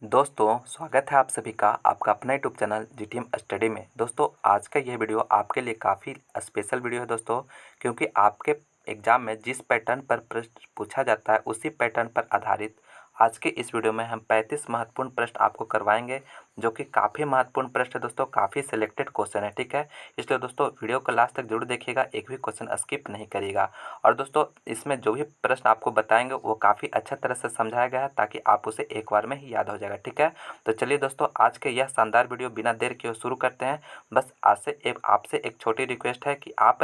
दोस्तों स्वागत है आप सभी का आपका अपना यूट्यूब चैनल जीटीएम स्टडी में। दोस्तों आज का यह वीडियो आपके लिए काफ़ी स्पेशल वीडियो है दोस्तों, क्योंकि आपके एग्ज़ाम में जिस पैटर्न पर प्रश्न पूछा जाता है उसी पैटर्न पर आधारित आज के इस वीडियो में हम 35 महत्वपूर्ण प्रश्न आपको करवाएंगे, जो कि काफ़ी महत्वपूर्ण प्रश्न है दोस्तों, काफ़ी सिलेक्टेड क्वेश्चन है। ठीक है, इसलिए दोस्तों वीडियो को लास्ट तक जरूर देखिएगा, एक भी क्वेश्चन स्किप नहीं करिएगा। और दोस्तों इसमें जो भी प्रश्न आपको बताएंगे वो काफ़ी अच्छा तरह से समझाया गया है, ताकि आप उसे एक बार में ही याद हो जाएगा। ठीक है, तो चलिए दोस्तों आज के यह शानदार वीडियो बिना देर किए शुरू करते हैं। बस आज से आपसे एक छोटी रिक्वेस्ट है कि आप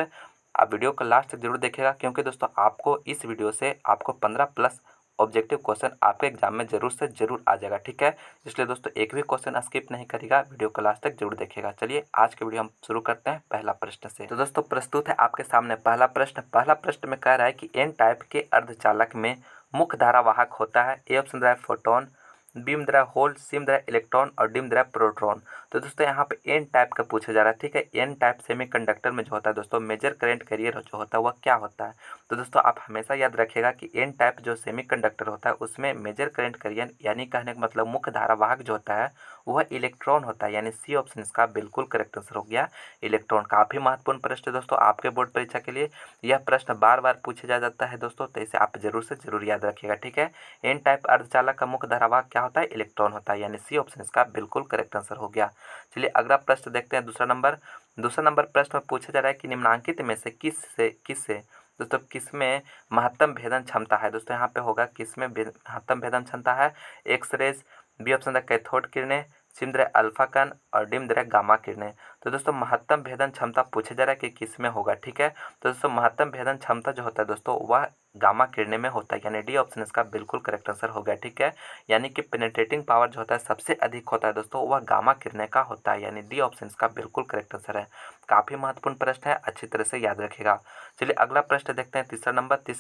वीडियो को लास्ट तक जरूर देखिएगा, क्योंकि दोस्तों आपको इस वीडियो से आपको 15 प्लस ऑब्जेक्टिव क्वेश्चन आपके एग्जाम में जरूर से जरूर आ जाएगा। ठीक है, इसलिए दोस्तों एक भी क्वेश्चन स्किप नहीं करिएगा, वीडियो को लास्ट तक जरूर देखिएगा। चलिए आज के वीडियो हम शुरू करते हैं पहला प्रश्न से। तो दोस्तों प्रस्तुत है आपके सामने पहला प्रश्न। पहला प्रश्न में कह रहा है कि एन टाइप के अर्धचालक में मुख्य धारावाहक होता है। ए ऑप्शन दे रहा है फोटोन, बी में दे रहा है होल, सी में दे रहा है इलेक्ट्रॉन और डी में दे रहा है प्रोटॉन। तो दोस्तों यहाँ पे एन टाइप का पूछा जा रहा है। ठीक है, एन टाइप सेमीकंडक्टर में जो होता है दोस्तों मेजर करंट कैरियर जो होता है वह क्या होता है। तो दोस्तों आप हमेशा याद रखिएगा कि एन टाइप जो सेमीकंडक्टर होता है उसमें मेजर करंट कैरियर यानी कहने का मतलब मुख्य धारावाहक जो होता है वह इलेक्ट्रॉन होता है, यानी सी ऑप्शन इसका बिल्कुल करेक्ट आंसर हो गया इलेक्ट्रॉन। काफ़ी महत्वपूर्ण प्रश्न है दोस्तों आपके बोर्ड परीक्षा के लिए, यह प्रश्न बार बार पूछा जा जाता है दोस्तों, तो इसे आप जरूर से जरूर याद रखिएगा। ठीक है, एन टाइप अर्धचालक का मुख्य धारावाहक क्या होता है, इलेक्ट्रॉन होता है, यानी सी ऑप्शन इसका बिल्कुल करेक्ट आंसर हो गया। चलिए अगला प्रश्न देखते हैं। दूसरा नंबर प्रश्न में पूछा जा रहा है कि निम्नांकित में से किससे दोस्तों किस में महत्तम भेदन क्षमता है। दोस्तों यहाँ पे होगा किस में महत्तम भेदन क्षमता है, एक्स रेज, बी ऑप्शन है कैथोड किरणें, सी में अल्फा कण और डी में गामा किरणें। तो दोस्तों महत्तम भेदन क्षमता पूछा जा रहा है कि किस में होगा। ठीक है, तो दोस्तों महत्तम भेदन क्षमता जो होता है दोस्तों वह गामा किरणें में होता है, यानी डी ऑप्शन इसका बिल्कुल करेक्ट आंसर हो गया। ठीक है, यानी कि पेनिट्रेटिंग पावर जो होता है सबसे अधिक होता है दोस्तों वह गामा किरणें का होता है, यानी डी ऑप्शन इसका बिल्कुल करेक्ट आंसर है। काफ़ी महत्वपूर्ण प्रश्न है, अच्छी तरह से याद रखिएगा। चलिए अगला प्रश्न देखते हैं। तीसरा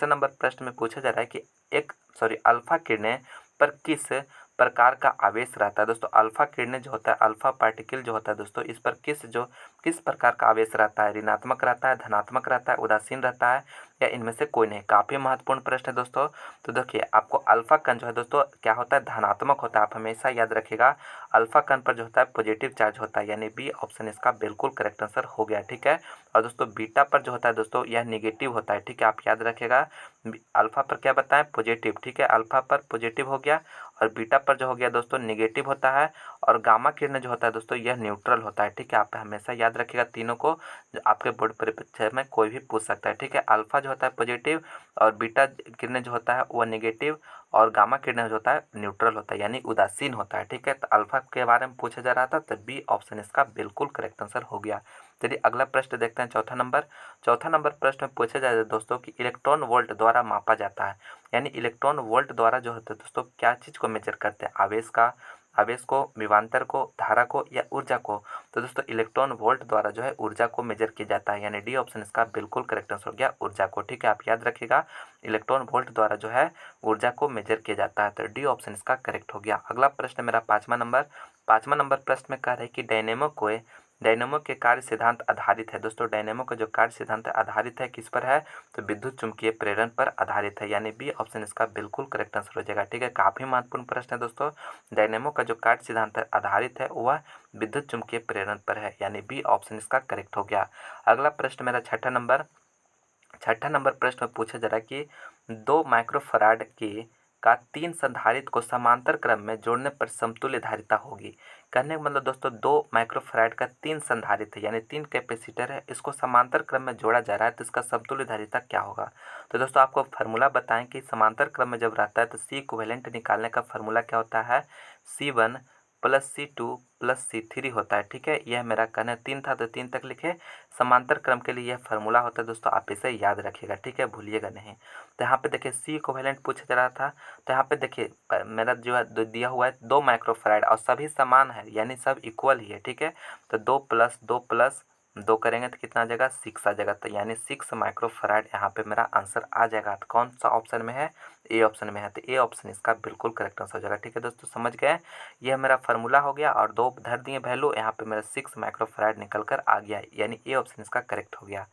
नंबर प्रश्न में पूछा जा रहा है कि अल्फा किरणें पर किस प्रकार का आवेश रहता है। दोस्तों अल्फा किरणें जो होता है, अल्फा पार्टिकल जो होता है दोस्तों, इस पर किस प्रकार का आवेश रहता है, ऋणात्मक रहता है, धनात्मक रहता है, उदासीन रहता है या इनमें से कोई नहीं। काफ़ी महत्वपूर्ण प्रश्न है दोस्तों। तो देखिए आपको अल्फा कण जो है दोस्तों क्या होता है, धनात्मक होता है, आप हमेशा याद रखिएगा। अल्फा कण पर जो होता है पॉजिटिव चार्ज होता है, यानी बी ऑप्शन इसका बिल्कुल करेक्ट आंसर हो गया। ठीक है, और दोस्तों बीटा पर जो होता है दोस्तों यह निगेटिव होता है। ठीक है, आप याद रखिएगा अल्फा पर क्या बताएं, पॉजिटिव। ठीक है, अल्फा पर पॉजिटिव हो गया और बीटा पर जो हो गया दोस्तों निगेटिव होता है, और गामा किरण जो होता है दोस्तों यह न्यूट्रल होता है। ठीक है, आप हमेशा याद रखिएगा तीनों को, जो आपके बोर्ड परीक्षा में कोई भी पूछ सकता है। ठीक है, अल्फा जो होता है पॉजिटिव और बीटा किरण जो होता है वह निगेटिव और गामा किरण जो होता है न्यूट्रल होता है, यानी उदासीन होता है। ठीक है, तो अल्फा के बारे में पूछा जा रहा था, तो बी ऑप्शन इसका बिल्कुल करेक्ट आंसर हो गया। चलिए अगला प्रश्न देखते हैं। चौथा नंबर प्रश्न में पूछा जाता है दोस्तों कि इलेक्ट्रॉन वोल्ट द्वारा मापा जाता है, यानी इलेक्ट्रॉन वोल्ट द्वारा जो होता है दोस्तों क्या चीज़ को मेजर करते हैं, आवेश को, विभवांतर को, धारा को या ऊर्जा को। तो दोस्तों इलेक्ट्रॉन वोल्ट द्वारा जो है ऊर्जा को मेजर किया जाता है, यानी डी ऑप्शन इसका बिल्कुल करेक्ट आंसर हो गया ऊर्जा को। ठीक है, आप याद रखिएगा इलेक्ट्रॉन वोल्ट द्वारा जो है ऊर्जा को मेजर किया जाता है, तो डी ऑप्शन इसका करेक्ट हो गया। अगला प्रश्न मेरा पाँचवा नंबर प्रश्न में कह रहा है कि डायनेमो के कार्य सिद्धांत आधारित है। दोस्तों डायनेमो का जो कार्य सिद्धांत आधारित है किस पर है, तो विद्युत चुम्बकीय प्रेरण पर आधारित है, यानी बी ऑप्शन इसका बिल्कुल करेक्ट आंसर हो जाएगा। ठीक है, काफ़ी महत्वपूर्ण प्रश्न है दोस्तों। डायनेमो का जो कार्य सिद्धांत आधारित है वह विद्युत चुम्बकीय प्रेरण पर है, यानी बी ऑप्शन इसका करेक्ट हो गया। अगला प्रश्न मेरा छठा नंबर प्रश्न में पूछा जा रहा है कि 2 माइक्रोफराड का 3 संधारित्र को समांतर क्रम में जोड़ने पर समतुल्य धारिता होगी। कहने का मतलब दोस्तों 2 माइक्रोफराड का 3 संधारित्र यानी 3 कैपेसिटर है, इसको समांतर क्रम में जोड़ा जा रहा है, तो इसका समतुल्य धारिता क्या होगा। तो दोस्तों आपको फार्मूला बताएं कि समांतर क्रम में जब रहता है तो सी इक्विवेलेंट निकालने का फार्मूला क्या होता है, C1 plus C2 plus C3 होता है। ठीक है, यह मेरा कहना 3 था तो 3 तक लिखे। समांतर क्रम के लिए यह फार्मूला होता है दोस्तों, आप इसे याद रखिएगा। ठीक है, भूलिएगा नहीं। तो यहाँ पे देखिए सी इक्विवेलेंट पूछा जा रहा था, तो यहाँ पे देखिए मेरा जो है दिया हुआ है 2 माइक्रोफैराड और सभी समान है, यानी सब इक्वल ही है। ठीक है, तो 2 प्लस 2 करेंगे तो कितना आ जाएगा, 6 आ जाएगा, तो यानी 6 माइक्रोफैराड यहाँ पे मेरा आंसर आ जाएगा। तो कौन सा ऑप्शन में है, ए ऑप्शन में है, तो ए ऑप्शन इसका बिल्कुल करेक्ट आंसर हो जाएगा। ठीक है दोस्तों, समझ गए, यह मेरा फार्मूला हो गया और 2 धर दिए वैल्यू, यहाँ पे मेरा 6 माइक्रोफैराड निकल कर आ गया, यानी ए ऑप्शन इसका करेक्ट हो गया।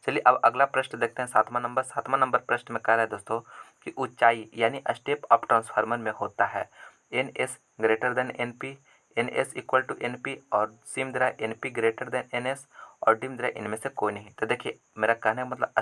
चलिए अब अगला प्रश्न देखते हैं। सातवां नंबर प्रश्न में कह रहा है दोस्तों कि ऊंचाई यानी स्टेप अप ट्रांसफार्मर में होता है। N S greater than N P, N S equal to N P, और सिम दे रहा है N P greater than N S, और डिम दे रहा है इनमें से कोई नहीं। तो देखिए मेरा कहने का मतलब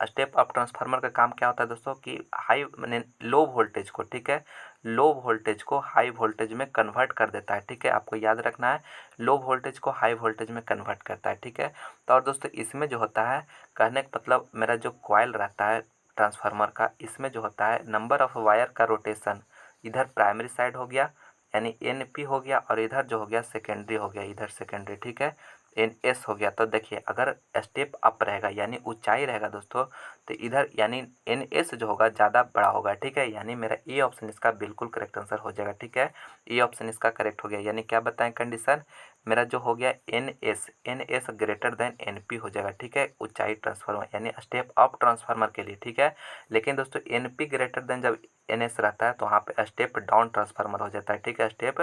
स्टेप अप ट्रांसफार्मर का काम क्या होता है दोस्तों कि हाई मैंने लो वोल्टेज को, ठीक है, लो वोल्टेज को हाई वोल्टेज में कन्वर्ट कर देता है, ठीक है, आपको याद रखना है, लो वोल्टेज को हाई वोल्टेज में कन्वर्ट करता है, ठीक है। तो और दोस्तों इसमें जो होता है, कहने का मतलब मेरा जो कॉइल रहता है ट्रांसफार्मर का, इसमें जो होता है नंबर ऑफ वायर का रोटेशन, इधर प्राइमरी साइड हो गया यानी एन पी हो गया, और इधर जो हो गया सेकेंडरी हो गया, इधर सेकेंडरी, ठीक है, एन एस हो गया। तो देखिए अगर स्टेप अप रहेगा यानी ऊंचाई रहेगा दोस्तों, तो इधर यानी एन एस जो होगा ज़्यादा बड़ा होगा, ठीक है, यानी मेरा ए ऑप्शन इसका बिल्कुल करेक्ट आंसर हो जाएगा, ठीक है, ए ऑप्शन इसका करेक्ट हो गया। यानी क्या बताएं कंडीशन, मेरा जो हो गया N S greater than N P हो जाएगा, ठीक है, ऊंचाई ट्रांसफार्मर यानी स्टेप अप ट्रांसफार्मर के लिए, ठीक है। लेकिन दोस्तों एन पी ग्रेटर देन जब एन एस रहता है तो वहाँ पे स्टेप डाउन ट्रांसफार्मर हो जाता है, ठीक है, स्टेप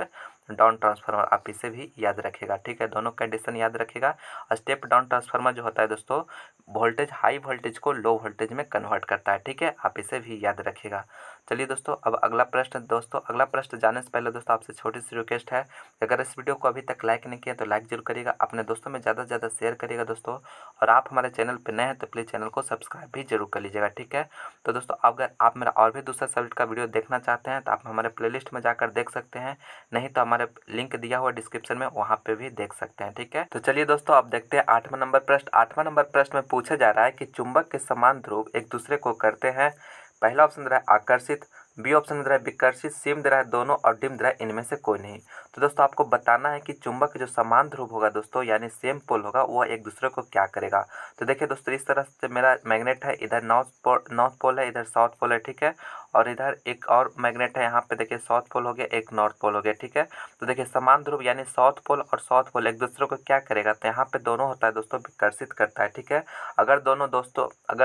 डाउन ट्रांसफार्मर, आप इसे भी याद रखिएगा, ठीक है, दोनों कंडीशन याद रखिएगा। स्टेप डाउन ट्रांसफार्मर जो होता है दोस्तों, वोल्टेज हाई वोल्टेज को लो वोल्टेज में कन्वर्ट करता है, ठीक है, आप इसे भी याद रखिएगा। चलिए दोस्तों अब अगला प्रश्न, दोस्तों अगला प्रश्न जाने से पहले दोस्तों आपसे छोटी सी रिक्वेस्ट है, अगर इस वीडियो को अभी तक लाइक नहीं किया तो लाइक जरूर करिएगा, अपने दोस्तों में ज़्यादा से ज़्यादा शेयर करिएगा दोस्तों, और आप हमारे चैनल पर नए हैं तो प्लीज़ चैनल को सब्सक्राइब भी जरूर कर लीजिएगा, ठीक है। तो दोस्तों अगर आप मेरा और भी दूसरा सब्जेक्ट का वीडियो देखना चाहते हैं तो आप हमारे प्लेलिस्ट में जाकर देख सकते हैं, नहीं तो हमारे लिंक दिया हुआ डिस्क्रिप्शन में, वहाँ पे भी देख सकते हैं, ठीक है। तो चलिए दोस्तों अब देखते हैं 8वां नंबर प्रश्न। 8वां नंबर प्रश्न में पूछा जा रहा है कि चुंबक के समान ध्रुव एक दूसरे को करते हैं, पहला ऑप्शन दे रहा है आकर्षित, बी ऑप्शन दे रहा है विकर्षित, सी में दे रहा है दोनों, और डी में दे रहा है इनमें से कोई नहीं। तो दोस्तों आपको बताना है कि चुंबक के जो समान ध्रुव होगा दोस्तों यानी सेम पोल होगा, वह एक दूसरे को क्या करेगा। तो देखिए दोस्तों इस तरह से मेरा मैग्नेट है, इधर नॉर्थ पोल है, इधर साउथ पोल है, ठीक है, और इधर एक और मैग्नेट है, यहाँ पे देखिए साउथ पोल हो गया, एक नॉर्थ पोल हो गया, ठीक है। तो देखिए समान ध्रुव यानी साउथ पोल और साउथ पोल एक दूसरे को क्या करेगा, तो यहाँ पे दोनों होता है दोस्तों विकर्षित करता है, ठीक है। अगर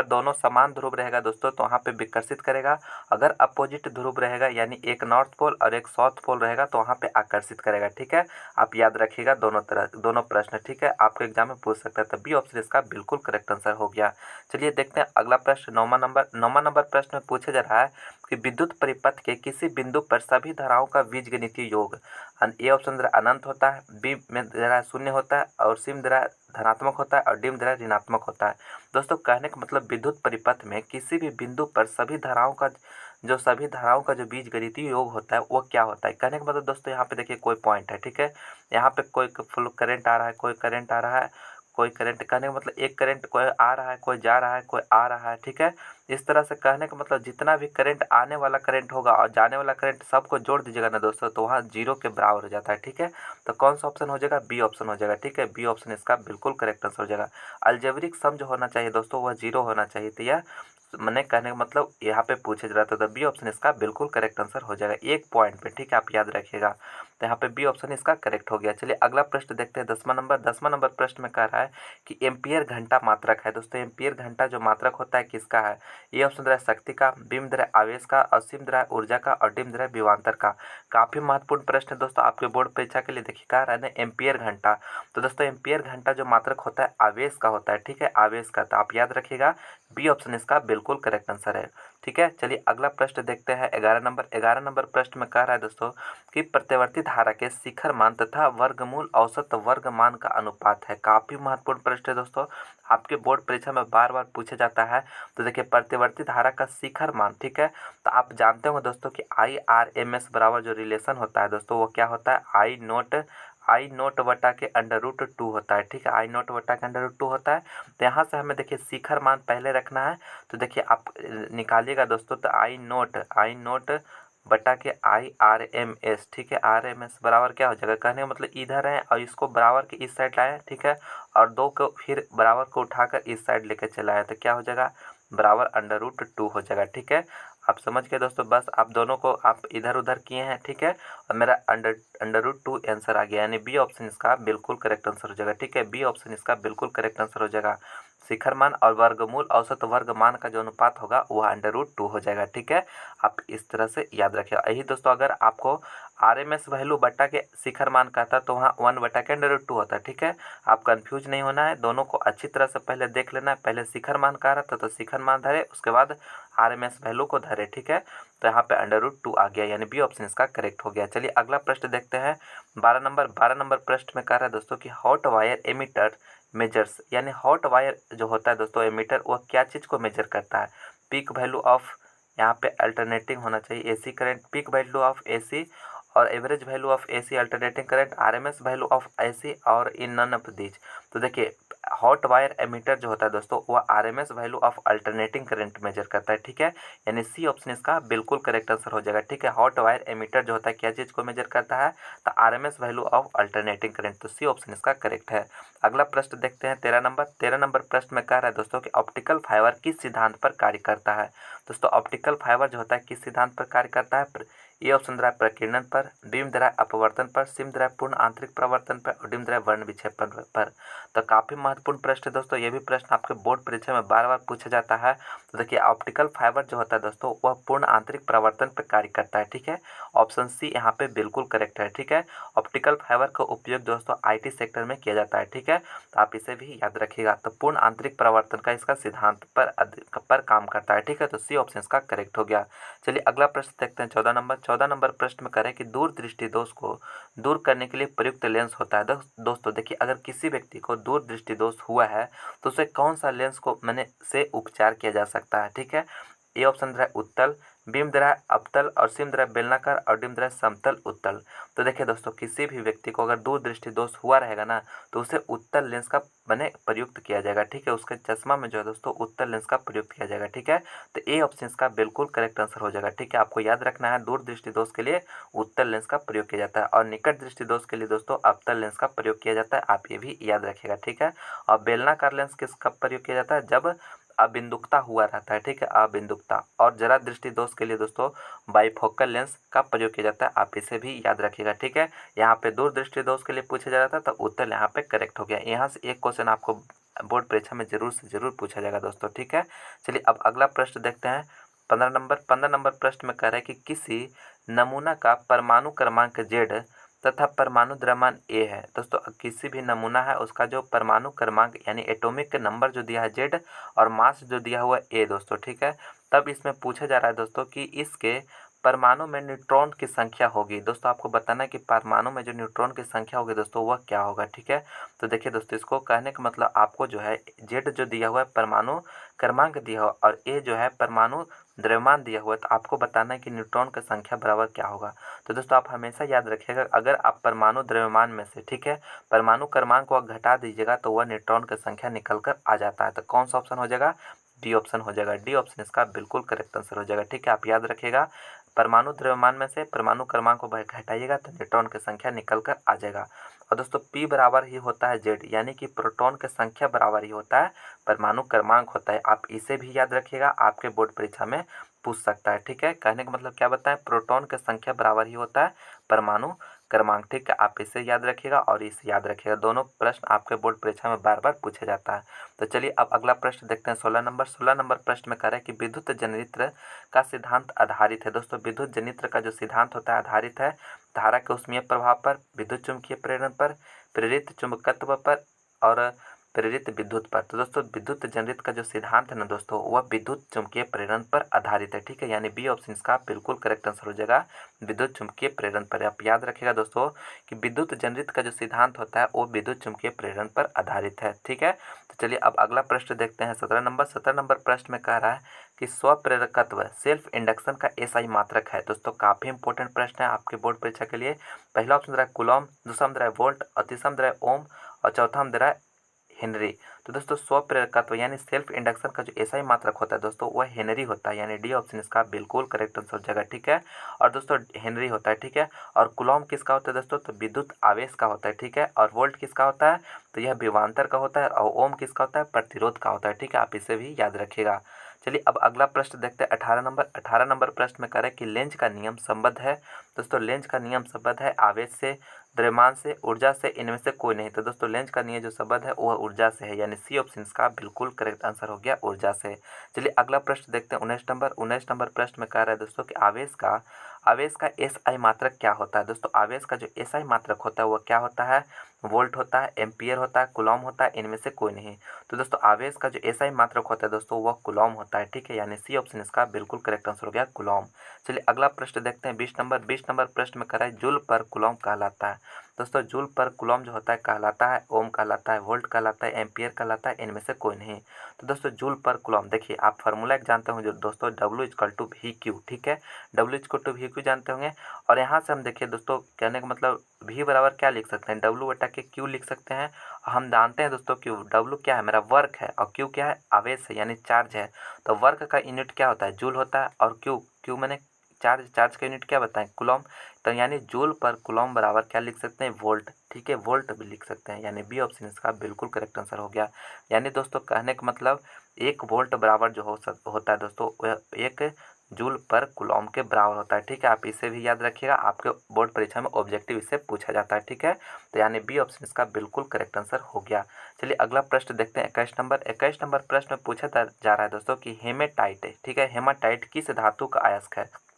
दोनों समान ध्रुव रहेगा दोस्तों तो वहाँ पे विकर्षित करेगा, अगर अपोजिट ध्रुव रहेगा यानी एक नॉर्थ पोल और एक साउथ पोल रहेगा तो वहाँ पे आकर्षित करेगा, ठीक है। आप याद रखिएगा दोनों प्रश्न, ठीक है, आपको एग्जाम में पूछ सकता है। तो बी ऑप्शन इसका बिल्कुल करेक्ट आंसर हो गया। चलिए देखते हैं अगला प्रश्न, 9वां नंबर प्रश्न में पूछा जा रहा है कि विद्युत परिपथ के किसी बिंदु पर सभी धाराओं का बीजगणितीय योग, ए ऑप्शन दे रहा है अनंत होता है, बी में दे रहा है शून्य होता है, और सी में दे रहा है धनात्मक होता है, और डी में दे रहा है ऋणात्मक होता है। दोस्तों कहने का मतलब विद्युत परिपथ में किसी भी बिंदु पर सभी धाराओं का जो बीजगणितीय योग होता है वो क्या होता है। कहने का मतलब दोस्तों यहाँ पे देखिए कोई पॉइंट है, ठीक है, यहाँ पे कोई फ्लो करंट आ रहा है, कोई करंट आ रहा है, कोई करंट, कहने का मतलब एक करंट कोई आ रहा है, कोई जा रहा है, कोई आ रहा है, ठीक है। इस तरह से कहने का मतलब जितना भी करंट आने वाला करंट होगा और जाने वाला करंट सबको जोड़ दीजिएगा ना दोस्तों तो वहाँ जीरो के बराबर हो जाता है, ठीक है। तो कौन सा ऑप्शन हो जाएगा, बी ऑप्शन हो जाएगा, ठीक है, बी ऑप्शन इसका बिल्कुल करेक्ट आंसर हो जाएगा। अलजेब्रिक सम जो होना चाहिए दोस्तों वह जीरो होना चाहिए, तो यह मैंने कहने का मतलब यहाँ पे पूछे जा रहा था, तो बी ऑप्शन इसका बिल्कुल करेक्ट आंसर हो जाएगा एक पॉइंट पे, ठीक है, आप याद रखिएगा। तो यहाँ पे बी ऑप्शन इसका करेक्ट हो गया। चलिए अगला प्रश्न देखते हैं 10वां नंबर प्रश्न में कह रहा है कि एम्पियर घंटा मात्रक है दोस्तों, एम्पियर घंटा जो मात्रक होता है किसका है, ए ऑप्शन दे रहा है शक्ति का, बी में दे रहा है आवेश का, और सी में दे रहा है ऊर्जा का, और डी में दे रहा है विभवांतर का। काफ़ी महत्वपूर्ण प्रश्न है दोस्तों आपके बोर्ड परीक्षा के लिए। देखिए कह रहा है ना एम्पियर घंटा, तो दोस्तों एम्पियर घंटा जो मात्रक होता है आवेश का होता है, ठीक है, आवेश का, तो आप याद रखिएगा बी ऑप्शन इसका बिल्कुल करेक्ट आंसर है, ठीक है। चलिए अगला प्रश्न देखते हैं 11 नंबर प्रश्न में कह रहा है दोस्तों कि प्रत्यवर्ती धारा के शिखर मान तथा वर्गमूल औसत वर्ग मान का अनुपात है। काफ़ी महत्वपूर्ण प्रश्न है दोस्तों, आपके बोर्ड परीक्षा में बार बार पूछा जाता है। तो देखिए प्रत्यवर्ती धारा का शिखर मान, ठीक है, तो आप जानते होंगे दोस्तों कि IRMS बराबर जो रिलेशन होता है दोस्तों वो क्या होता है, आई नोट बटा के √2 होता है, ठीक है, आई नोट बटा के √2 होता है। तो यहाँ से हमें देखिए शिखर मान पहले रखना है, तो देखिए आप निकालिएगा दोस्तों, तो आई नोट बटा के IRMS, ठीक है, RMS बराबर क्या हो जाएगा, कहने का मतलब इधर है और इसको बराबर के इस साइड लाए, ठीक है, और दो को फिर बराबर को उठाकर इस साइड लेकर चला है, तो क्या हो जाएगा बराबर √2 हो जाएगा, ठीक है। आप समझ गए दोस्तों, बस आप दोनों को आप इधर उधर किए हैं, ठीक है, और मेरा √2 आंसर आ गया, यानी बी ऑप्शन इसका बिल्कुल करेक्ट आंसर हो जाएगा, ठीक है, बी ऑप्शन इसका बिल्कुल करेक्ट आंसर हो जाएगा। शिखर मान और वर्गमूल औसत वर्ग मान का जो अनुपात होगा वह √2 हो जाएगा, ठीक है, आप इस तरह से याद रखिएगा। यही दोस्तों अगर आपको RMS वैल्यू बटा के शिखर मान का था तो वहाँ 1 बटा के √2 होता है, ठीक है, आप कंफ्यूज नहीं होना है, दोनों को अच्छी तरह से पहले देख लेना है। पहले शिखर मान का रहा था तो शिखर मान धरे, उसके बाद RMS वैल्यू को धरे, ठीक है। तो यहाँ पे √2 आ गया, यानी बी ऑप्शन इसका करेक्ट हो गया। चलिए अगला प्रश्न देखते हैं 12 नंबर प्रश्न में कह रहा है दोस्तों कि हॉट वायर एमिटर मेजर्स, यानी हॉट वायर जो होता है दोस्तों एमिटर, वह क्या चीज़ को मेजर करता है। पीक वैल्यू ऑफ, यहाँ पे अल्टरनेटिंग होना चाहिए AC current, peak value of AC और average value of AC alternating current, RMS value of AC और इन नन ऑफ दीज। तो देखिए हॉट वायर एमीटर जो होता है दोस्तों वह RMS value of alternating current measure करता है, ठीक है। यानी सी ऑप्शन इसका बिल्कुल करेक्ट आंसर हो जाएगा, ठीक है। हॉट वायर एमीटर जो होता है क्या चीज़ को मेजर करता है, तो RMS value of alternating current, तो सी ऑप्शन इसका करेक्ट है। अगला प्रश्न देखते हैं 13 नंबर प्रश्न में कह रहा है दोस्तों कि ऑप्टिकल फाइबर किस सिद्धांत पर कार्य करता है। दोस्तों ऑप्टिकल फाइबर जो होता है किस सिद्धांत पर कार्य करता है। ए ऑप्शन दे रहा है प्रकीर्णन पर, बीम दे रहा है अपवर्तन पर, सिम दे रहा है पूर्ण आंतरिक प्रवर्तन पर और डिम दे रहा है वर्ण विक्षेपण पर। तो काफ़ी महत्वपूर्ण प्रश्न है दोस्तों, ये भी प्रश्न आपके बोर्ड परीक्षा में बार बार पूछा जाता है। तो देखिए ऑप्टिकल फाइबर जो होता है दोस्तों वह पूर्ण आंतरिक प्रवर्तन पर कार्य करता है, ठीक है। ऑप्शन सी यहाँ पे बिल्कुल करेक्ट है, ठीक है। ऑप्टिकल फाइबर का उपयोग दोस्तों IT सेक्टर में किया जाता है, ठीक है। तो आप इसे भी याद रखिएगा। तो पूर्ण आंतरिक प्रवर्तन का इसका सिद्धांत पर काम करता है, ठीक है। तो सी ऑप्शन इसका करेक्ट हो गया। चलिए अगला प्रश्न देखते हैं 14 नंबर प्रश्न में करें कि दूर दृष्टि दोष को दूर करने के लिए प्रयुक्त लेंस होता है। दोस्तों देखिए अगर किसी व्यक्ति को दूर दृष्टि दोष हुआ है तो उसे कौन सा लेंस को से उपचार किया जा सकता है, ठीक है। ए ऑप्शन दे रहा है उत्तल, बीम दे रहा है अवतल और सिम दे रहा है बेलनाकार और डिम दे रहा है समतल उत्तल। तो देखिए दोस्तों किसी भी व्यक्ति को अगर दूर दृष्टि दोष हुआ रहेगा ना तो उसे उत्तल लेंस का प्रयुक्त किया जाएगा, ठीक है। उसके चश्मा में जो है दोस्तों उत्तल लेंस का प्रयुक्त किया जाएगा, ठीक है। तो ए ऑप्शन इसका बिल्कुल करेक्ट आंसर हो जाएगा, ठीक है। आपको याद रखना है दूर दृष्टि दोष के लिए उत्तल लेंस का प्रयोग किया जाता है और निकट दृष्टि दोष के लिए दोस्तों अवतल लेंस का प्रयोग किया जाता है, आप ये भी याद रखिएगा, ठीक है। और बेलनाकार लेंस किसका प्रयोग किया जाता है, जब अबिंदुकता हुआ रहता है, ठीक है, अबिंदुकता। और जरा दृष्टि दोष के लिए दोस्तों बाइफोकल लेंस का प्रयोग किया जाता है, आप इसे भी याद रखिएगा, ठीक है। यहाँ पे दूर दृष्टि दोष के लिए पूछा जा रहा था तो उत्तर यहाँ पे करेक्ट हो गया। यहाँ से एक क्वेश्चन आपको बोर्ड परीक्षा में जरूर से जरूर पूछा जाएगा दोस्तों, ठीक है। चलिए अब अगला प्रश्न देखते हैं 15 नंबर प्रश्न में कह रहा है कि किसी नमूना का परमाणु क्रमांक Z तथा परमाणु द्रव्यमान A है। दोस्तों किसी भी नमूना है उसका जो परमाणु क्रमांक यानी एटॉमिक नंबर जो दिया है Z और मास जो दिया हुआ है A दोस्तों, ठीक है। तब इसमें पूछा जा रहा है दोस्तों कि इसके परमाणु में न्यूट्रॉन की संख्या होगी। दोस्तों आपको बताना है कि परमाणु में जो न्यूट्रॉन की संख्या होगी दोस्तों वह क्या होगा, ठीक है। तो देखिए दोस्तों इसको कहने का मतलब आपको जो है Z जो दिया हुआ है परमाणु क्रमांक दिया हुआ और A जो है परमाणु द्रव्यमान दिया हुआ है, तो आपको बताना है कि न्यूट्रॉन की संख्या बराबर क्या होगा। तो दोस्तों आप हमेशा याद रखिएगा अगर आप परमाणु द्रव्यमान में से, ठीक है, परमाणु क्रमांक को घटा दीजिएगा तो वह न्यूट्रॉन की संख्या निकल कर आ जाता है। तो कौन सा ऑप्शन हो जाएगा, डी ऑप्शन हो जाएगा। डी ऑप्शन इसका बिल्कुल करेक्ट आंसर हो जाएगा, ठीक है। आप याद रखिएगा परमाणु द्रव्यमान में से परमाणु क्रमांक को घटाइएगा तो न्यूट्रॉन की संख्या निकल कर आ जाएगा। और दोस्तों P बराबर ही होता है Z, यानी कि प्रोटॉन की संख्या बराबर ही होता है परमाणु क्रमांक होता है। आप इसे भी याद रखिएगा, आपके बोर्ड परीक्षा में पूछ सकता है, ठीक है। कहने का मतलब क्या बताएं, प्रोटॉन की संख्या बराबर ही होता है परमाणु क्रमांक, ठीक है। आप इसे याद रखिएगा और इसे याद रखिएगा, दोनों प्रश्न आपके बोर्ड परीक्षा में बार बार पूछा जाता है। तो चलिए अब अगला प्रश्न देखते हैं 16 नंबर प्रश्न में कह रहा है कि विद्युत जनित्र का सिद्धांत आधारित है। दोस्तों विद्युत जनित्र का जो सिद्धांत होता है आधारित है धारा के ऊष्मीय प्रभाव पर, विद्युत चुम्बकीय प्रेरण पर, प्रेरित चुंबकत्व पर और प्रेरित विद्युत पर। तो दोस्तों विद्युत जनित्र का जो सिद्धांत है ना दोस्तों वह विद्युत चुम्बकीय प्रेरण पर आधारित है, ठीक है। यानी बी ऑप्शन इसका बिल्कुल करेक्ट आंसर हो जाएगा, विद्युत चुम्बकीय प्रेरण पर। आप याद रखिएगा दोस्तों कि विद्युत जनित्र का जो सिद्धांत होता है वो विद्युत चुम्बकीय प्रेरण पर आधारित है, ठीक है। तो चलिए अब अगला प्रश्न देखते हैं 17 नंबर प्रश्न में कह रहा है कि स्वप्रेरकत्व सेल्फ इंडक्शन का एसआई मात्रक है। दोस्तों काफ़ी इंपॉर्टेंट प्रश्न है आपके बोर्ड परीक्षा के लिए। पहला ऑप्शन दे रहा है कूलॉम, दूसरा में दे रहा है वोल्ट और तीसरा में दे रहा है ओम और चौथा में दे रहा है हेनरी। तो दोस्तों स्वप्रेरकत्व यानी सेल्फ इंडक्शन का जो एसआई मात्रक होता है दोस्तों वह हेनरी होता है, यानी डी ऑप्शन इसका बिल्कुल करेक्ट आंसर हो जाएगा, ठीक है। और दोस्तों हेनरी होता है, ठीक है। और कूलॉम किसका होता है दोस्तों, तो विद्युत आवेश का होता है, ठीक है। और वोल्ट किसका होता है, तो यह विभवांतर का होता है। और ओम किसका होता है, प्रतिरोध का होता है, ठीक है। आप इसे भी याद रखिएगा। चलिए अब अगला प्रश्न देखते हैं 18 नंबर प्रश्न में कह रहा है कि लेंज का नियम संबद्ध है। दोस्तों लेंज का नियम संबद्ध है आवेश से, द्रव्यमान से, ऊर्जा से, इनमें से कोई नहीं। तो दोस्तों लेंज का नियम जो संबद्ध है वह ऊर्जा से है, यानी सी ऑप्शन का बिल्कुल करेक्ट आंसर हो गया ऊर्जा से। चलिए अगला प्रश्न देखते हैं 19 नंबर प्रश्न में कह रहा है दोस्तों कि आवेश का एसआई मात्रक क्या होता है दोस्तों? आवेश का जो एसआई मात्रक होता है वो क्या होता है? वोल्ट होता है, एम्पियर होता है, कूलॉम होता है, इनमें से कोई नहीं। तो दोस्तों आवेश का जो एसआई मात्रक होता है दोस्तों वह कूलॉम होता है, ठीक है, यानी सी ऑप्शन इसका बिल्कुल करेक्ट आंसर हो गया कूलॉम। चलिए अगला प्रश्न देखते हैं 20 नंबर प्रश्न में कह रहा है जूल पर कूलॉम कहलाता है। दोस्तों जूल पर कूलॉम जो होता है कहलाता है ओम कहलाता है, वोल्ट कहलाता है, एम्पियर कहलाता है, इनमें से कोई नहीं। तो दोस्तों जूल पर कूलॉम देखिए आप फार्मूला एक जानते होंगे जो दोस्तों W=VQ, ठीक है, W=VQ जानते होंगे। और यहाँ से हम देखिए दोस्तों कहने का मतलब V बराबर क्या लिख सकते हैं, W/Q लिख सकते हैं। हम जानते हैं दोस्तों Q, W क्या है मेरा वर्क है और Q क्या है आवेश है यानी चार्ज है। तो वर्क का यूनिट क्या होता है जूल होता है और Q मैंने चार्ज का यूनिट क्या बताएं कूलॉम। तो यानी जूल पर कूलॉम बराबर क्या लिख सकते हैं वोल्ट, ठीक है, वोल्ट भी लिख सकते हैं, यानी बी ऑप्शन इसका बिल्कुल करेक्ट आंसर हो गया। यानी दोस्तों कहने का मतलब 1 वोल्ट बराबर जो होता है दोस्तों वह 1 जूल पर कूलॉम के बराबर होता है, ठीक है। आप इसे भी याद रखिएगा, आपके बोर्ड परीक्षा में ऑब्जेक्टिव इससे पूछा जाता है, ठीक है। तो यानी बी ऑप्शन इसका बिल्कुल करेक्ट आंसर हो गया। चलिए अगला प्रश्न देखते हैं 21 नंबर प्रश्न में पूछा जा रहा है दोस्तों कि हेमेटाइट, ठीक है, हेमाटाइट किस धातु का अयस्क है।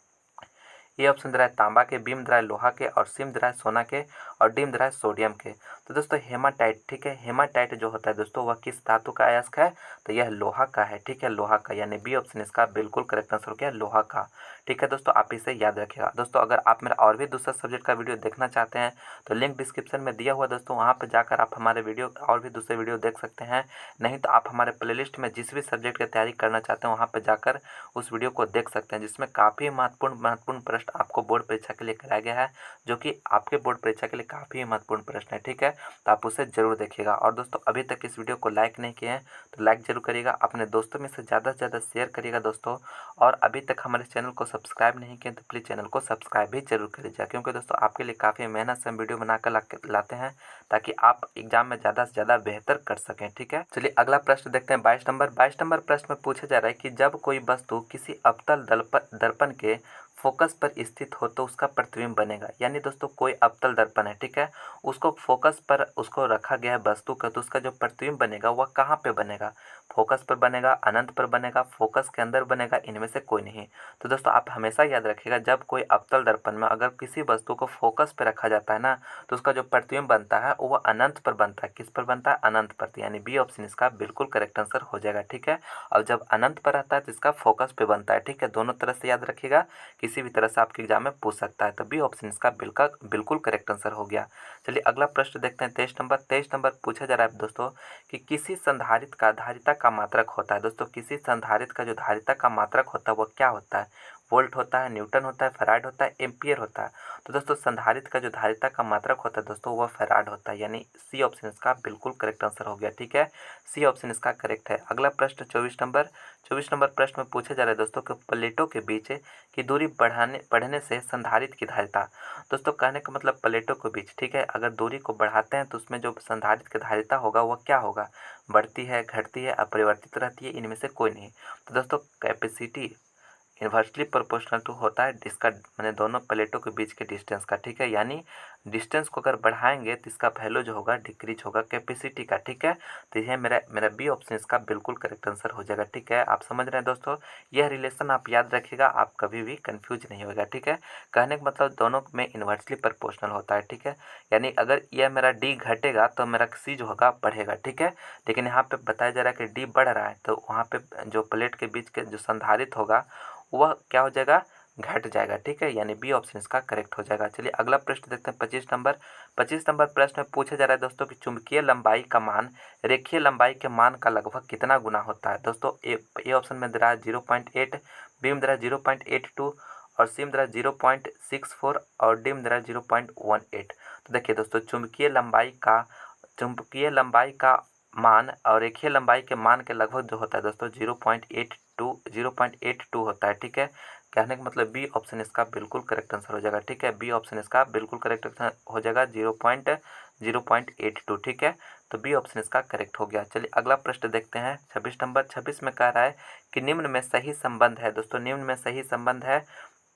ए ऑप्शन दे रहा है तांबा के, बी में दे रहा है लोहा के, और सी में दे रहा है सोना के, और डी में दे रहा है सोडियम के। तो दोस्तों हेमाटाइट, ठीक है, हेमाटाइट जो होता है दोस्तों वह किस धातु का अयस्क है, तो यह लोहा का है, ठीक है, लोहा का, यानी बी ऑप्शन इसका बिल्कुल करेक्ट आंसर हो गया लोहा का, ठीक है दोस्तों। आप इसे याद रखिएगा दोस्तों। अगर आप मेरा और भी दूसरा सब्जेक्ट का वीडियो देखना चाहते हैं तो लिंक डिस्क्रिप्शन में दिया हुआ दोस्तों, वहाँ पर जाकर आप हमारे वीडियो और भी दूसरे वीडियो देख सकते हैं। नहीं तो आप हमारे प्लेलिस्ट में जिस भी सब्जेक्ट की तैयारी करना चाहते हैं वहाँ पर जाकर उस वीडियो को देख सकते हैं, जिसमें काफ़ी महत्वपूर्ण प्रश्न आपको बोर्ड परीक्षा के लिए कराया गया है, जो कि आपके बोर्ड परीक्षा के लिए काफ़ी महत्वपूर्ण प्रश्न है, ठीक है। तो आप उसे जरूर देखिएगा। और दोस्तों अभी तक इस वीडियो को लाइक नहीं किए हैं तो लाइक जरूर करिएगा, अपने दोस्तों में से ज़्यादा से ज़्यादा शेयर करिएगा दोस्तों। और अभी तक हमारे चैनल को सब्सक्राइब नहीं किए तो प्लीज़ चैनल को सब्सक्राइब भी जरूर करिएगा, क्योंकि दोस्तों आपके लिए काफ़ी मेहनत से हम वीडियो बनाकर लाते हैं ताकि आप एग्जाम में ज़्यादा से ज़्यादा बेहतर कर सकें, ठीक है। चलिए अगला प्रश्न देखते हैं 22 नंबर प्रश्न में पूछा जा रहा है कि जब कोई वस्तु किसी अवतल दर्पण के फोकस पर स्थित हो तो उसका प्रतिबिंब बनेगा। यानी दोस्तों कोई अवतल दर्पण है, ठीक है, उसको फोकस पर उसको रखा गया है वस्तु का, तो उसका जो प्रतिबिंब बनेगा वह कहाँ पे बनेगा, फोकस पर बनेगा, अनंत पर बनेगा, फोकस के अंदर बनेगा, इनमें से कोई नहीं। तो दोस्तों आप हमेशा याद रखिएगा जब कोई अवतल दर्पण में अगर किसी वस्तु को फोकस पर रखा जाता है ना तो उसका जो प्रतिबिंब बनता है वो अनंत पर बनता है। किस पर बनता है, अनंत पर, यानी बी ऑप्शन इसका बिल्कुल करेक्ट आंसर हो जाएगा, ठीक है। और जब अनंत पर रहता है तो इसका फोकस पे बनता है, ठीक है, दोनों तरह से याद रखिएगा, किसी भी तरह से आपके एग्जाम में पूछ सकता है। तो बी ऑप्शन इसका बिल्कुल करेक्ट आंसर हो गया। चलिए अगला प्रश्न देखते हैं 23 नंबर पूछा जा रहा है दोस्तों कि किसी संधारित्र का धारिता का मात्रक होता है। दोस्तों किसी संधारित्र का जो धारिता का मात्रक होता है वो क्या होता है, वोल्ट होता है, न्यूटन होता है, फैराड होता है, एम्पियर होता है। तो दोस्तों संधारित्र का जो धारिता का मात्रक होता है दोस्तों वह फैराड होता है, यानी सी ऑप्शन इसका बिल्कुल करेक्ट आंसर हो गया, ठीक है, सी ऑप्शन इसका करेक्ट है। अगला प्रश्न 24 नंबर प्रश्न में पूछा जा रहा है दोस्तों कि प्लेटों के बीच की दूरी बढ़ने से संधारित्र की धारिता। दोस्तों कहने का मतलब प्लेटों के बीच, ठीक है, अगर दूरी को बढ़ाते हैं तो उसमें जो संधारित्र की धारिता होगा वह क्या होगा, बढ़ती है, घटती है, अपरिवर्तित रहती है, इनमें से कोई नहीं। तो दोस्तों कैपेसिटी इन्वर्सली प्रोपोर्शनल टू होता है इसका मैंने दोनों प्लेटों के बीच के डिस्टेंस का, ठीक है, यानी डिस्टेंस को अगर बढ़ाएंगे तो इसका वैल्यू जो होगा डिक्रीज होगा कैपेसिटी का, ठीक है। तो यह मेरा बी ऑप्शन इसका बिल्कुल करेक्ट आंसर हो जाएगा, ठीक है। आप समझ रहे हैं दोस्तों, यह रिलेशन आप याद रखिएगा, आप कभी भी कंफ्यूज नहीं होगा, ठीक है। कहने का मतलब दोनों में इन्वर्सली प्रोपोर्शनल होता है, ठीक है, यानी अगर यह मेरा डी घटेगा तो मेरा सी जो होगा बढ़ेगा, ठीक है। लेकिन यहाँ पे बताया जा रहा है कि डी बढ़ रहा है तो वहाँ पे जो प्लेट के बीच के जो संधारित्र होगा वह क्या हो जाएगा, घट जाएगा, ठीक है, यानी बी ऑप्शन इसका करेक्ट हो जाएगा। चलिए अगला प्रश्न देखते हैं 25 नंबर प्रश्न में पूछा जा रहा है दोस्तों कि चुंबकीय लंबाई का मान रेखीय लंबाई के मान का लगभग कितना गुना होता है। दोस्तों ए ऑप्शन में दे रहा है 0.8, बी में दे रहा है 0.82, और सी में दे रहा है 0.64, और डी में दे रहा है 0.18। तो देखिए दोस्तों चुंबकीय लंबाई का मान और रेखीय लंबाई के मान के लगभग जो होता है दोस्तों 0.82 होता है, ठीक है। कहने का मतलब बी ऑप्शन इसका बिल्कुल करेक्ट आंसर हो जाएगा, ठीक है, बी ऑप्शन इसका बिल्कुल करेक्ट आंसर हो जाएगा 0.82, ठीक है। तो बी ऑप्शन इसका करेक्ट हो गया। चलिए अगला प्रश्न देखते हैं 26 में कह रहा है कि निम्न में सही संबंध है। दोस्तों निम्न में सही संबंध है,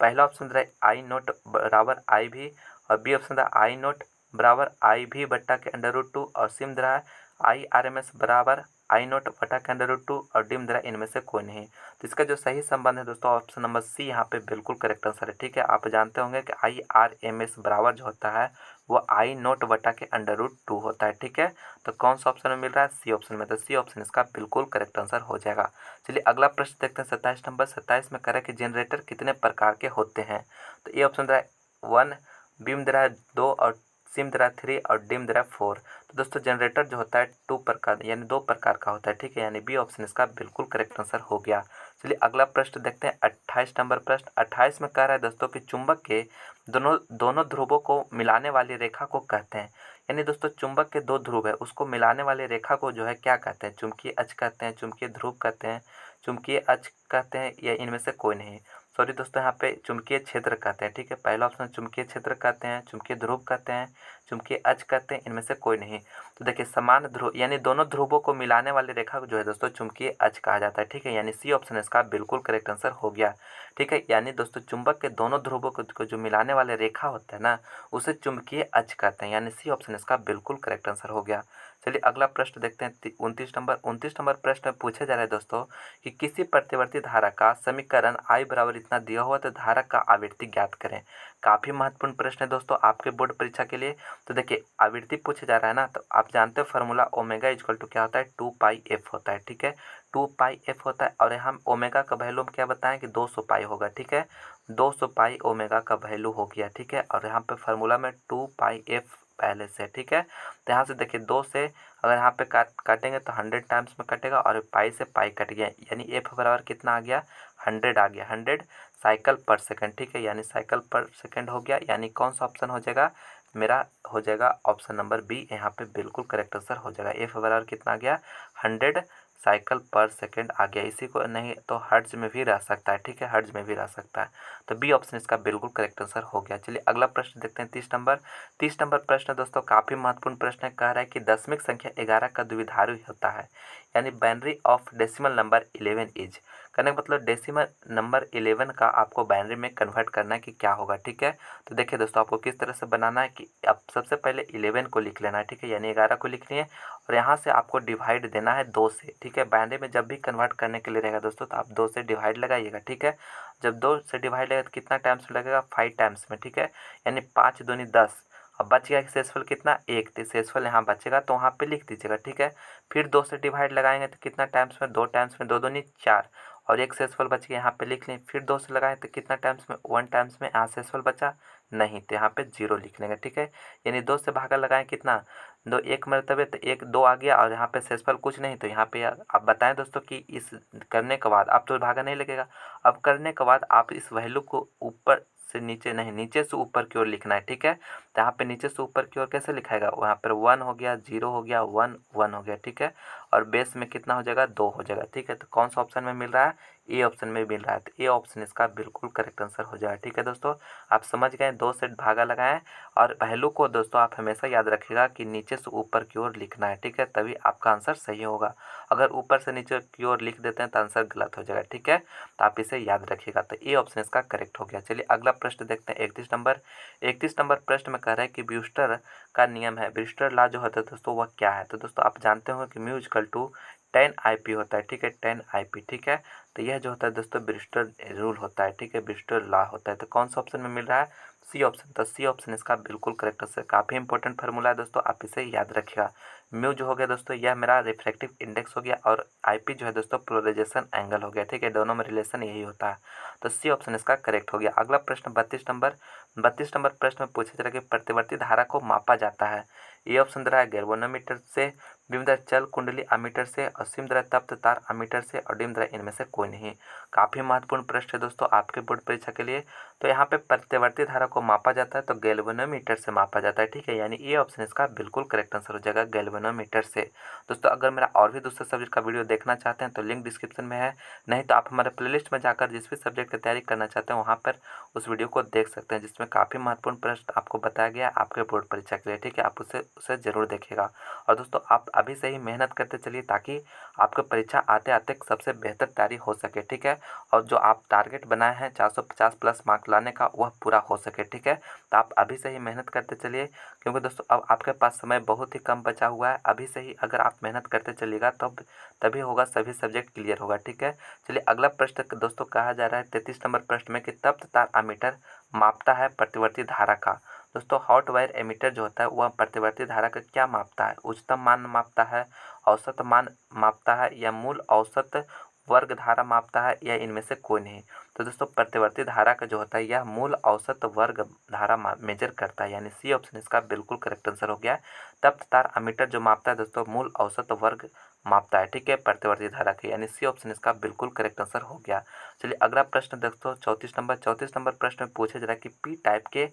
पहला ऑप्शन रहा है आई नोट बराबर आई भी, और बी ऑप्शन रहा आई नोट बराबर आई भी बट्टा के √2, और सी में रहा है आई आर एम एस बराबर आई नॉट बटा के √2 और डी में दे रहा है इनमें से कोई नहीं। तो इसका जो सही संबंध है दोस्तों ऑप्शन नंबर सी यहाँ पे बिल्कुल करेक्ट आंसर है। ठीक है, आप जानते होंगे कि IRMS बराबर जो होता है वो आई नॉट बटा के √2 होता है। ठीक है, तो कौन सा ऑप्शन में मिल रहा है? सी ऑप्शन में। तो सी ऑप्शन इसका बिल्कुल करेक्ट आंसर हो जाएगा। चलिए अगला प्रश्न देखते हैं 27 नंबर। 27 में कह रहा है कि जनरेटर कितने प्रकार के होते हैं? तो ए ऑप्शन दे रहा है 1, बी में दे रहा है 2 और सी में दे रहा है 3 और डी में दे रहा है 4। तो दोस्तों जनरेटर जो होता है 2 प्रकार यानी 2 प्रकार का होता है। ठीक है, यानी बी ऑप्शन इसका बिल्कुल करेक्ट आंसर हो गया। चलिए अगला प्रश्न देखते हैं 28 नंबर प्रश्न। 28 में कह रहा है दोस्तों कि चुंबक के दोनों ध्रुवों को मिलाने वाली रेखा को कहते हैं। यानी दोस्तों चुंबक के 2 ध्रुव है उसको मिलाने वाली रेखा को जो है क्या कहते हैं? चुंबकीय अक्ष कहते हैं, चुंबकीय ध्रुव कहते हैं, चुंबकीय अक्ष कहते हैं, या इनमें से कोई नहीं। सॉरी दोस्तों, यहाँ पे चुंबकीय क्षेत्र कहते हैं। ठीक है, पहला ऑप्शन चुंबकीय क्षेत्र कहते हैं, चुंबकीय ध्रुव कहते हैं, चुंबकीय अक्ष कहते हैं, इनमें से कोई नहीं। तो देखिए समान ध्रुव यानी दोनों ध्रुवों को मिलाने वाली रेखा को जो है दोस्तों चुंबकीय अक्ष कहा जाता है। ठीक है, यानी सी ऑप्शन इसका बिल्कुल करेक्ट आंसर हो गया। ठीक है, यानी दोस्तों चुंबक के दोनों ध्रुवों को जो मिलाने वाले रेखा होता है ना उसे चुंबकीय अक्ष कहते हैं। यानी सी ऑप्शन इसका बिल्कुल करेक्ट आंसर हो गया। चलिए अगला प्रश्न देखते हैं 29 नंबर प्रश्न में पूछा जा रहा है दोस्तों कि किसी प्रतिवर्ती धारा का समीकरण I बराबर इतना दिया हुआ तो धारा का आवृत्ति ज्ञात करें। काफ़ी महत्वपूर्ण प्रश्न है दोस्तों आपके बोर्ड परीक्षा के लिए। तो देखिए आवृत्ति पूछा जा रहा है ना, तो आप जानते हो फार्मूला ओमेगा इक्वल टू क्या होता है? 2πf होता है। ठीक है, 2πf होता है और हम ओमेगा का वैल्यू हम क्या बताएं कि 200 पाई होगा। ठीक है, 200 पाई ओमेगा का वैल्यू हो गया। ठीक है, और यहाँ पे फार्मूला में 2πf पहले से। ठीक है, तो यहाँ से देखिए 2 से अगर यहाँ पे काटेंगे तो 100 टाइम्स में कटेगा और पाई से पाई कट गया यानी एफ बराबर कितना आ गया? 100 आ गया, 100 साइकिल पर सेकंड। ठीक है, यानी साइकिल पर सेकंड हो गया। यानी कौन सा ऑप्शन हो जाएगा मेरा? हो जाएगा ऑप्शन नंबर बी, यहाँ पे बिल्कुल करेक्ट आंसर हो जाएगा। एफ बराबर कितना आ गया? 100 साइकिल पर सेकंड आ गया। इसी को नहीं तो हर्ट्ज में भी रह सकता है। ठीक है, हर्ट्ज में भी रह सकता है। तो बी ऑप्शन इसका बिल्कुल करेक्ट आंसर हो गया। चलिए अगला प्रश्न देखते हैं 30 नंबर। 30 नंबर प्रश्न दोस्तों काफ़ी महत्वपूर्ण प्रश्न है। कह रहा है कि दशमिक संख्या 11 का द्विधारू होता है यानी binary of decimal number 11 is. कहने का मतलब डेसिमल नंबर 11 का आपको बाइनरी में कन्वर्ट करना है कि क्या होगा। ठीक है, तो देखिए दोस्तों आपको किस तरह से बनाना है कि आप सबसे पहले 11 को लिख लेना है। ठीक है, यानी 11 को लिख लिए और यहाँ से आपको डिवाइड देना है 2 से। ठीक है, बाइनरी में जब भी कन्वर्ट करने के लिए रहेगा दोस्तों तो आप 2 से डिवाइड लगाइएगा। ठीक है, जब 2 से डिवाइड लगेगा तो कितना टाइम्स में लगेगा? 5 टाइम्स में। ठीक है, यानी 5 दूनी 10। अब बच गया शेषफल कितना? 1। तो शेषफल यहाँ बचेगा तो वहाँ पे लिख दीजिएगा। ठीक है, फिर 2 से डिवाइड लगाएंगे तो कितना टाइम्स में? 2 टाइम्स में, 2 दूनी 4 और एक शेषफल बच गया यहाँ पे लिख लें। फिर 2 से लगाएं तो कितना टाइम्स में? 1 टाइम्स में। यहाँ शेषफल बचा नहीं तो यहाँ पे 0 लिख लेंगे। ठीक है, यानी 2 से भागा लगाएं कितना? 2 एक मरतबे तो 1 2 आ गया और यहाँ पे शेषफल कुछ नहीं तो यहाँ पे आप बताएं दोस्तों कि इस करने के बाद आप तो भागा नहीं लगेगा। अब करने के बाद आप इस वैल्यू को ऊपर से नीचे नहीं, नीचे से ऊपर की ओर लिखना है। ठीक है, तो यहाँ पे नीचे से ऊपर की ओर कैसे लिखाएगा? वहाँ पर 1 हो गया, 0 हो गया, 1 1 हो गया। ठीक है, और बेस में कितना हो जाएगा? 2 हो जाएगा। ठीक है, तो कौन सा ऑप्शन में मिल रहा है? ए ऑप्शन में मिल रहा है। तो ए ऑप्शन इसका बिल्कुल करेक्ट आंसर हो जाएगा। ठीक है दोस्तों, आप समझ गए। 2 से भागा लगाएं और वैल्यू को दोस्तों आप हमेशा याद रखिएगा कि नीचे से ऊपर की ओर लिखना है। ठीक है, तभी आपका आंसर सही होगा। अगर ऊपर से नीचे की ओर लिख देते हैं तो आंसर गलत हो जाएगा। ठीक है, तो आप इसे याद रखिएगा। तो ए ऑप्शन इसका करेक्ट हो गया। चलिए अगला प्रश्न देखते हैं 31 नंबर। 31 नंबर प्रश्न में कह रहा है कि ब्यूस्टर का नियम है, ब्यूस्टर लॉ जो होता है दोस्तों वह क्या है? तो दोस्तों आप जानते होंगे कि म्यू इक्वल टू 10 IP होता है। ठीक है, 10 IP। ठीक है, तो यह जो होता है दोस्तों ब्यूस्टर रूल होता है। ठीक है, ब्यूस्टर लॉ होता है। तो कौन सा ऑप्शन में मिल रहा है? C option. तो सी ऑप्शन इसका बिल्कुल करेक्ट है। काफ़ी इंपॉर्टेंट फार्मूला है दोस्तों, आप इसे याद रखिएगा। म्यू जो हो गया दोस्तों यह मेरा रिफ्रैक्टिव इंडेक्स हो गया और IP जो है दोस्तों पोलराइजेशन एंगल हो गया। ठीक है, दोनों में रिलेशन यही होता है। तो सी ऑप्शन इसका करेक्ट हो गया। अगला प्रश्न 32 नंबर। 32 नंबर प्रश्न में पूछा जा रहा है कि प्रतिवर्ती धारा को मापा जाता है। ए ऑप्शन दे रहा है गैल्वेनोमीटर से, बी में दे रहा है चल कुंडली अमीटर से और सी में दे रहा है तप्त तार अमीटर से और डी में दे रहा है इनमें से कोई नहीं। काफ़ी महत्वपूर्ण प्रश्न है दोस्तों आपके बोर्ड परीक्षा के लिए। तो यहाँ पे प्रतिवर्ती धारा को मापा जाता है तो गैल्वेनोमीटर से मापा जाता है। ठीक है, यानी ये ऑप्शन इसका बिल्कुल करेक्ट आंसर हो जाएगा गैल्वेनोमीटर से। दोस्तों अगर मेरा और भी दूसरे सब्जेक्ट का वीडियो देखना चाहते हैं तो लिंक डिस्क्रिप्शन में है, नहीं तो आप हमारे प्लेलिस्ट में जाकर जिस भी सब्जेक्ट की तैयारी करना चाहते हैं वहाँ पर उस वीडियो को देख सकते हैं जिसमें उसमें काफ़ी महत्वपूर्ण प्रश्न आपको बताया गया है आपके बोर्ड परीक्षा के लिए, ठीक है। आप उसे उसे ज़रूर देखिएगा। और दोस्तों आप अभी से ही मेहनत करते चलिए ताकि आपका परीक्षा आते-आते सबसे बेहतर तैयारी हो सके, ठीक है। और जो आप टारगेट बनाए हैं 450 प्लस मार्क लाने का वह पूरा हो सके, ठीक है। तो आप अभी से ही मेहनत करते चलिए क्योंकि दोस्तों अब आपके पास समय बहुत ही कम बचा हुआ है। अभी से ही अगर आप मेहनत करते चलिएगा तब तभी होगा, सभी सब्जेक्ट क्लियर होगा, ठीक है। चलिए अगला प्रश्न दोस्तों कहा जा रहा है 33 नंबर प्रश्न में कि तप्त तार एमीटर मापता है प्रतिवर्ती धारा का। दोस्तों हॉट वायर एमीटर जो होता है वह प्रतिवर्ती धारा का क्या मापता है? उच्चतम मान मापता है, औसत मान मापता है या मूल औसत वर्ग धारा मापता है या इनमें से कोई नहीं। तो दोस्तों प्रतिवर्ती धारा का जो होता है यह मूल औसत वर्ग धारा मेजर करता है, यानी सी ऑप्शन इसका बिल्कुल करेक्ट आंसर हो गया। तप्त तार एमीटर जो मापता है दोस्तों मूल औसत वर्ग मापता है, ठीक है, प्रतिवर्ती धारा की, यानी सी ऑप्शन इसका बिल्कुल करेक्ट आंसर हो गया। चलिए अगला प्रश्न दोस्तों 34 नंबर प्रश्न में पूछा जा रहा है कि पी टाइप के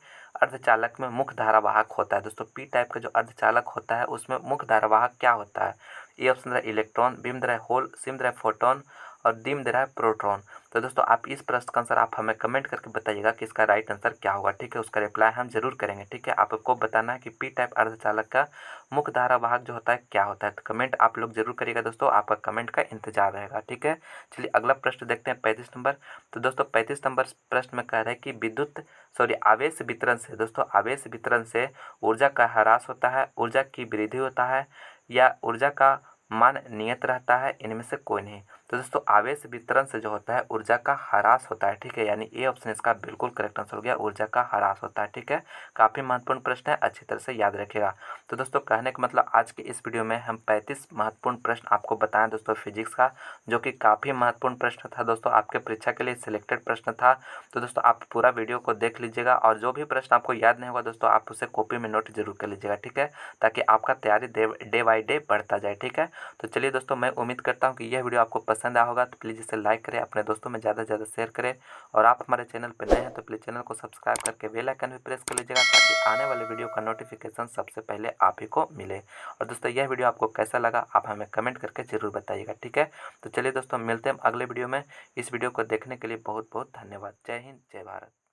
अर्धचालक में मुख्य धारावाहक होता है। दोस्तों पी टाइप का जो अर्धचालक होता है उसमें मुख्य धारावाहक क्या होता है? ए ऑप्शन दे रहा है इलेक्ट्रॉन, बी में दे रहा है होल, सी में दे रहा है फोटोन और डी में दे रहा है प्रोटॉन। तो दोस्तों आप इस प्रश्न का आंसर आप हमें कमेंट करके बताइएगा कि इसका राइट आंसर क्या होगा, ठीक है। उसका रिप्लाई हम जरूर करेंगे, ठीक है। आपको बताना है कि पी टाइप अर्धचालक का मुख्य धारावाहक जो होता है क्या होता है। तो कमेंट आप लोग जरूर करिएगा दोस्तों, आपका कमेंट का इंतजार रहेगा, ठीक है। चलिए अगला प्रश्न देखते हैं 35 नंबर। तो दोस्तों 35 नंबर प्रश्न में कह रहा है कि आवेश वितरण से, दोस्तों आवेश वितरण से ऊर्जा का ह्रास होता है, ऊर्जा की वृद्धि होता है या ऊर्जा का मान नियत रहता है, इनमें से कोई नहीं। तो दोस्तों आवेश वितरण से जो होता है ऊर्जा का ह्रास होता है, ठीक है, यानी ए ऑप्शन इसका बिल्कुल करेक्ट आंसर हो गया, ऊर्जा का ह्रास होता है, ठीक है। काफ़ी महत्वपूर्ण प्रश्न है, अच्छी तरह से याद रखिएगा। तो दोस्तों कहने का मतलब आज के इस वीडियो में हम 35 महत्वपूर्ण प्रश्न आपको बताएं दोस्तों फिजिक्स का, जो कि काफ़ी महत्वपूर्ण प्रश्न था दोस्तों, आपके परीक्षा के लिए सिलेक्टेड प्रश्न था। तो दोस्तों आप पूरा वीडियो को देख लीजिएगा और जो भी प्रश्न आपको याद नहीं होगा दोस्तों आप उसे कॉपी में नोट जरूर कर लीजिएगा, ठीक है, ताकि आपका तैयारी डे बाई डे बढ़ता जाए, ठीक है। तो चलिए दोस्तों मैं उम्मीद करता हूँ कि यह वीडियो आपको पसंद आया होगा, तो प्लीज़ इसे लाइक करें, अपने दोस्तों में ज़्यादा से ज़्यादा शेयर करें और आप हमारे चैनल पर नए हैं तो प्लीज़ चैनल को सब्सक्राइब करके बेल आइकन भी प्रेस कर लीजिएगा ताकि आने वाले वीडियो का नोटिफिकेशन सबसे पहले आप ही को मिले। और दोस्तों यह वीडियो आपको कैसा लगा आप हमें कमेंट करके ज़रूर बताइएगा, ठीक है। तो चलिए दोस्तों मिलते हैं अगले वीडियो में। इस वीडियो को देखने के लिए बहुत बहुत धन्यवाद। जय हिंद, जय भारत।